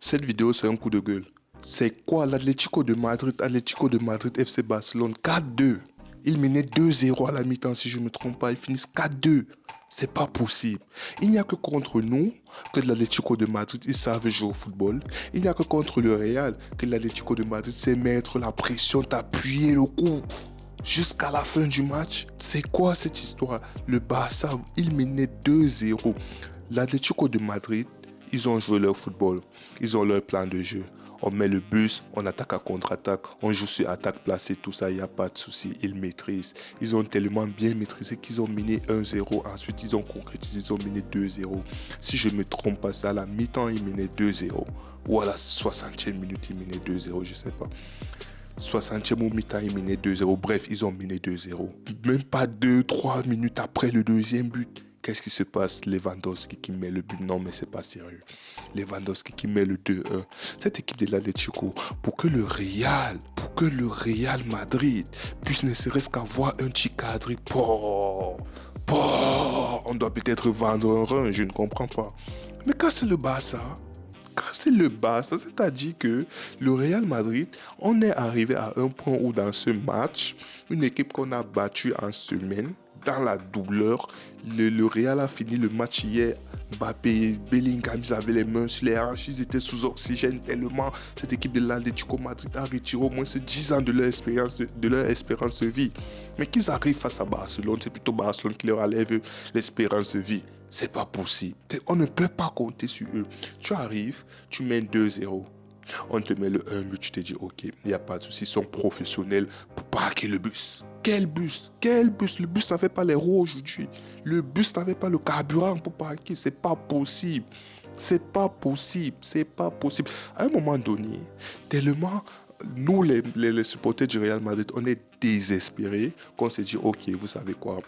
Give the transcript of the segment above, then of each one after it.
Cette vidéo, c'est un coup de gueule. C'est quoi l'Atlético de Madrid, FC Barcelone, 4-2. Ils menaient 2-0 à la mi-temps, si je ne me trompe pas. Ils finissent 4-2. C'est pas possible. Il n'y a que contre nous que l'Atlético de Madrid, ils savent jouer au football. Il n'y a que contre le Real que l'Atlético de Madrid sait mettre la pression, t'appuyer le coup. Jusqu'à la fin du match, c'est quoi cette histoire? Le Barça, il menait 2-0. L'Atlético de Madrid, ils ont joué leur football. Ils ont leur plan de jeu. On met le bus, on attaque à contre-attaque, on joue sur attaque placée, tout ça, il n'y a pas de souci. Ils maîtrisent. Ils ont tellement bien maîtrisé qu'ils ont mené 1-0. Ensuite, ils ont concrétisé, ils ont mené 2-0. Si je ne me trompe pas, ça, à la mi-temps, ils menaient 2-0. Ou à la 60e minute, ils menaient 2-0, je ne sais pas. 60e au mi-temps, ils menaient 2-0. Bref, ils ont mené 2-0. Même pas 2-3 minutes après le deuxième but. Qu'est-ce qui se passe? Lewandowski qui met le but. Non, mais c'est pas sérieux. Lewandowski qui met le 2-1. Cette équipe de l'Atlético, pour que le Real Madrid puisse ne serait-ce qu'avoir un petit cadre, on doit peut-être vendre un rein, je ne comprends pas. Mais quand c'est le Barça, c'est-à-dire que le Real Madrid, on est arrivé à un point où dans ce match, une équipe qu'on a battue en semaine, dans la douleur, le Real a fini le match hier. Mbappé, Bellingham, ils avaient les mains sur les hanches, ils étaient sous oxygène tellement cette équipe de l'Atlético Madrid a retiré au moins 10 ans de leur espérance de vie. Mais qu'ils arrivent face à Barcelone, c'est plutôt Barcelone qui leur enlève l'espérance de vie. C'est pas possible. On ne peut pas compter sur eux. Tu arrives, tu mets 2-0. On te met le 1 but, tu te dis ok, il n'y a pas de souci, ils sont professionnels pour parquer le bus. Quel bus? Le bus n'avait pas les roues aujourd'hui. Le bus n'avait pas le carburant pour parquer. C'est pas possible. À un moment donné, tellement nous, les supporters du Real Madrid, on est désespérés qu'on s'est dit ok, vous savez quoi?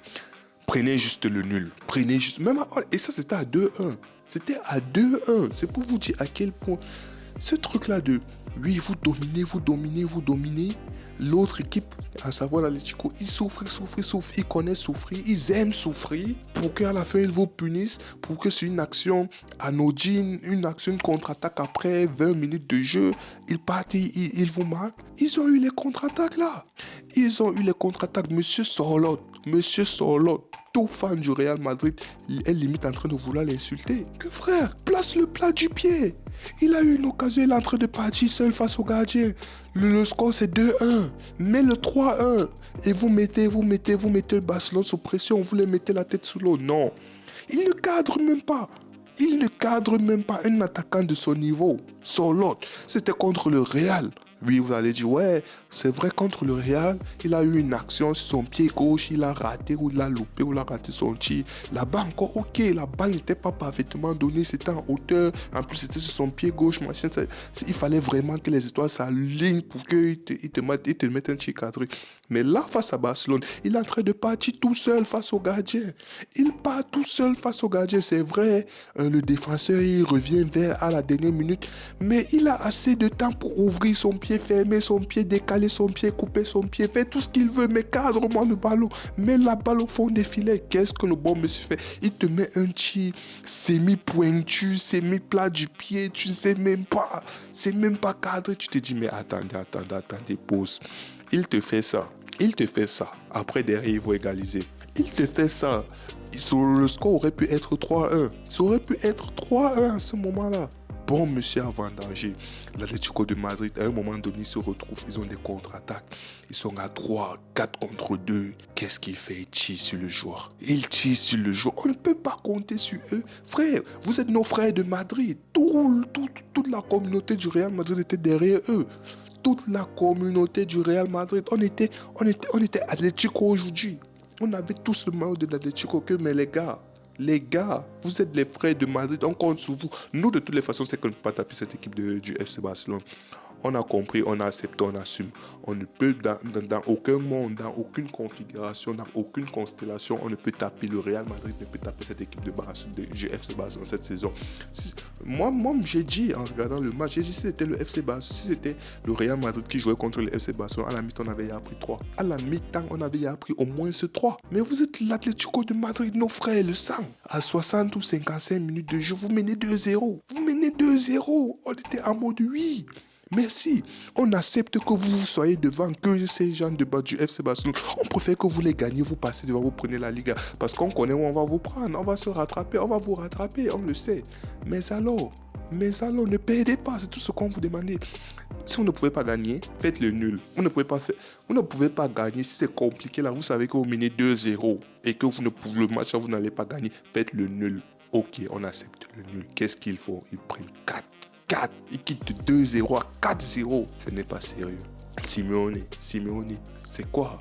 Prenez juste le nul. Et ça, c'était à 2-1. C'est pour vous dire à quel point ce truc-là de oui, vous dominez. L'autre équipe, à savoir l'Atlético, ils souffrent, ils connaissent souffrir, ils aiment souffrir pour qu'à la fin ils vous punissent, pour que c'est une action anodine, une contre-attaque après 20 minutes de jeu, ils partent, ils vous marquent. Ils ont eu les contre-attaques là. Monsieur Sorloth, tout fan du Real Madrid est limite en train de vouloir l'insulter. Que frère, place le plat du pied. Il a eu une occasion, il est en train de partir seul face au gardien. Le score c'est 2-1. Mais le 3-1. Et vous mettez le Barcelone sous pression, vous les mettez la tête sous l'eau. Non. Il ne cadre même pas. Un attaquant de son niveau. Sorloth, c'était contre le Real. Oui, vous allez dire, ouais, c'est vrai, contre le Real, il a eu une action sur son pied gauche, il a raté ou il a loupé ou il a raté son tir. Là-bas encore, ok, la balle n'était pas parfaitement donnée, c'était en hauteur, en plus c'était sur son pied gauche, machin. Il fallait vraiment que les étoiles s'alignent pour qu'ils te mettent un tir cadré. Mais là, face à Barcelone, il est en train de partir tout seul face au gardien. Il part tout seul face au gardien, c'est vrai, le défenseur, il revient à la dernière minute, mais il a assez de temps pour ouvrir son pied, fermer son pied, décaler son pied, couper son pied, faire tout ce qu'il veut, mais cadre-moi le ballon, mets la balle au fond des filets. Qu'est-ce que le bon monsieur fait? Il te met un tir semi-pointu, semi-plat du pied, tu ne sais même pas, c'est même pas cadré. Tu te dis, mais attendez, pause. Il te fait ça. Après, derrière, il va égaliser. Il te fait ça. Le score aurait pu être 3-1. Ça aurait pu être 3-1 à ce moment-là. Bon, monsieur a vendangé. L'Atlético de Madrid, à un moment donné, se retrouve. Ils ont des contre-attaques. Ils sont à 3, 4 contre 2. Qu'est-ce qu'il fait? Il tire sur le joueur. On ne peut pas compter sur eux. Frère, vous êtes nos frères de Madrid. Toute la communauté du Real Madrid était derrière eux. Toute la communauté du Real Madrid. On était Atlético aujourd'hui. On avait tous le maillot de l'Atlético que, mais les gars, vous êtes les frères de Madrid, on compte sur vous. Nous, de toutes les façons, c'est qu'on ne peut pas taper cette équipe du FC Barcelone. On a compris, on a accepté, on assume. On ne peut, dans aucun monde, dans aucune configuration, dans aucune constellation, on ne peut taper le Real Madrid, ne peut taper cette équipe de FC Barcelone cette saison. Moi, j'ai dit, en regardant le match, j'ai dit si c'était le FC Barcelone, si c'était le Real Madrid qui jouait contre le FC Barcelone, à la mi-temps, on avait appris 3. À la mi-temps, on avait appris au moins ce 3. Mais vous êtes l'Atlético de Madrid, nos frères, le sang. À 60 ou 55 minutes de jeu, vous menez 2-0. Vous menez 2-0. On était en mode oui. Merci. On accepte que vous soyez devant que ces gens de bas du FC Barcelone. On préfère que vous les gagnez, vous passez devant, vous prenez la Liga. Parce qu'on connaît où on va vous prendre. On va se rattraper, on va vous rattraper, on le sait. Mais alors, ne perdez pas, c'est tout ce qu'on vous demande. Si vous ne pouvez pas gagner, faites le nul. Vous ne pouvez pas gagner si c'est compliqué là. Vous savez que vous menez 2-0 et que le match vous n'allez pas gagner. Faites le nul. Ok, on accepte le nul. Qu'est-ce qu'il faut? Ils prennent 4. Ils quittent 2-0 à 4-0. Ce n'est pas sérieux. Simeone, c'est quoi?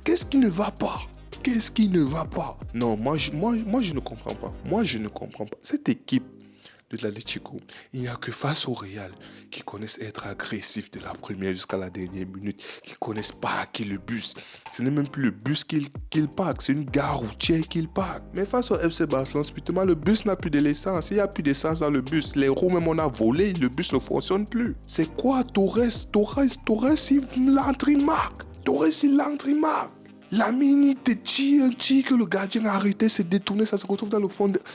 Qu'est-ce qui ne va pas? Qu'est-ce qui ne va pas? Non, moi, je ne comprends pas. Moi, je ne comprends pas. Cette équipe de l'Atlético, il n'y a que face au Real qui connaissent être agressifs de la première jusqu'à la dernière minute, qui connaissent parquer le bus. Ce n'est même plus le bus qu'ils parquent, c'est une gare routière qu'ils parquent. Mais face au FC Barcelone, spécialement, le bus n'a plus de l'essence. Il n'y a plus d'essence dans le bus. Les roues même on a volé, le bus ne fonctionne plus. C'est quoi Torres, il l'entrimarque. La mini te tire que le gardien a arrêté, s'est détourné, ça se retrouve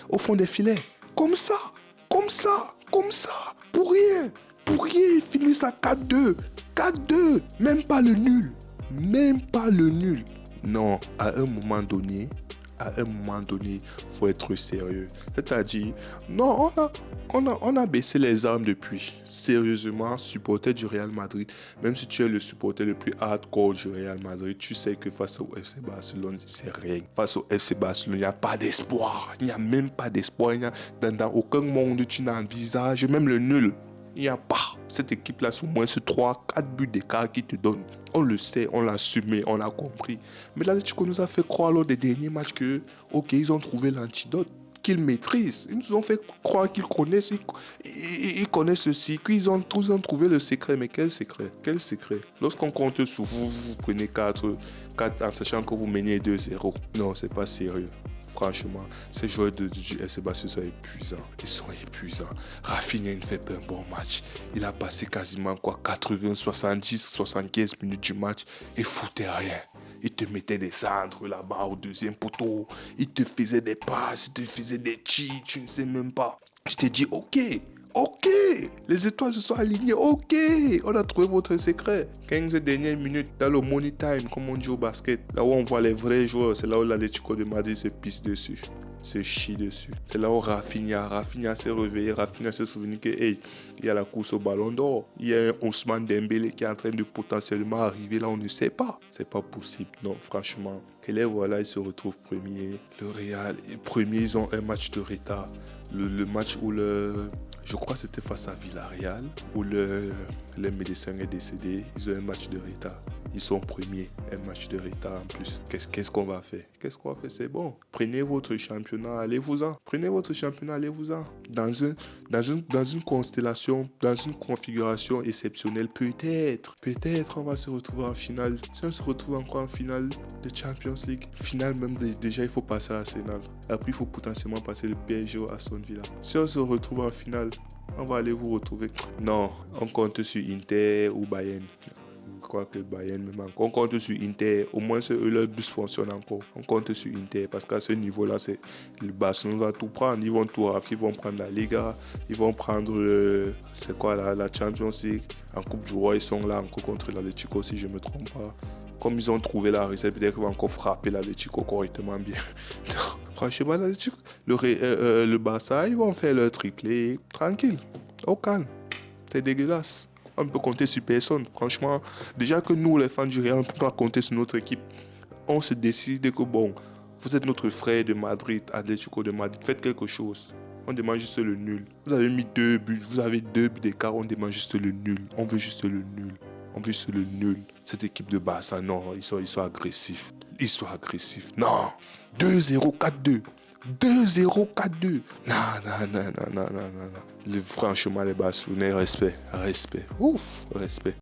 au fond des filets. Comme ça, pour rien, ils finissent à 4-2, même pas le nul, Non, à un moment donné, faut être sérieux. C'est-à-dire, non, on a baissé les armes depuis. Sérieusement, supporter du Real Madrid, même si tu es le supporter le plus hardcore du Real Madrid, tu sais que face au FC Barcelone, c'est rien. Face au FC Barcelone, il n'y a pas d'espoir. Il n'y a même pas d'espoir. Dans aucun monde, tu n'envisages même le nul. Il n'y a pas. Cette équipe-là, c'est au moins 3-4 buts d'écart qui te donnent. On le sait, on l'a assumé, on l'a compris. Mais l'Atlético nous a fait croire lors des derniers matchs que, ok, ils ont trouvé l'antidote, qu'ils maîtrisent. Ils nous ont fait croire qu'ils connaissent, ils connaissent ceci, qu'ils ont trouvé le secret. Mais quel secret? Lorsqu'on compte sur vous, vous prenez 4 en sachant que vous menez 2-0. Non, c'est pas sérieux. Franchement, ces joueurs du FC Barcelone sont épuisants. Rafinha ne fait pas un bon match. Il a passé quasiment 80, 70, 75 minutes du match et foutait rien. Il te mettait des centres là-bas au deuxième poteau. Il te faisait des passes, il te faisait des cheats, tu ne sais même pas. Je t'ai dit ok, les étoiles se sont alignées, ok, on a trouvé votre secret. 15 dernières minutes dans le money time, comme on dit au basket, là où on voit les vrais joueurs, c'est là où l'Atlético de Madrid se pisse dessus, se chie dessus. C'est là où Rafinha s'est réveillé, Rafinha s'est souvenu que, hey, il y a la course au ballon d'or, il y a un Ousmane Dembélé qui est en train de potentiellement arriver là, on ne sait pas. C'est pas possible, non, franchement. Et là, voilà, ils se retrouvent premiers. Le Real, premiers, ils ont un match de retard. Le match où je crois que c'était face à Villarreal, où le médecin est décédé. Ils ont un match de retard. Ils sont premiers, un match de retard en plus. Qu'est-ce qu'on va faire? C'est bon. Prenez votre championnat, allez-vous-en. Dans une constellation, dans une configuration exceptionnelle, peut-être, on va se retrouver en finale. Si on se retrouve encore en finale de Champions League, finale même, déjà, il faut passer à Arsenal. Après, il faut potentiellement passer le PSG à Aston Villa. Si on se retrouve en finale, on va aller vous retrouver. Non, on compte sur Inter ou Bayern. Je crois que Bayern me manque. On compte sur Inter. Au moins, leur bus fonctionne encore. On compte sur Inter parce qu'à ce niveau-là, le Barcelone va tout prendre. Ils vont tout rafler. Ils vont prendre la Liga. Ils vont prendre la Champions League. En Coupe du Roi, ils sont là encore contre l'Atlético, si je ne me trompe pas. Comme ils ont trouvé la recette, peut-être qu'ils vont encore frapper l'Atlético correctement bien. Franchement, l'Atlético, le Barça, ils vont faire leur triplé tranquille, au calme. C'est dégueulasse. On ne peut compter sur personne. Franchement, déjà que nous, les fans du Real, on ne peut pas compter sur notre équipe. On se décide que bon, vous êtes notre frère de Madrid, Atlético de Madrid, faites quelque chose. On demande juste le nul. Vous avez mis 2 buts, vous avez 2 buts d'écart, on demande juste le nul. On veut juste le nul. Cette équipe de Barça, non, ils sont agressifs. Non, 2-0, 4-2. 2-0, 4-2. Non, non, non, non, non, non, non. Franchement, les Barcelonais, respect, respect. Ouf, respect.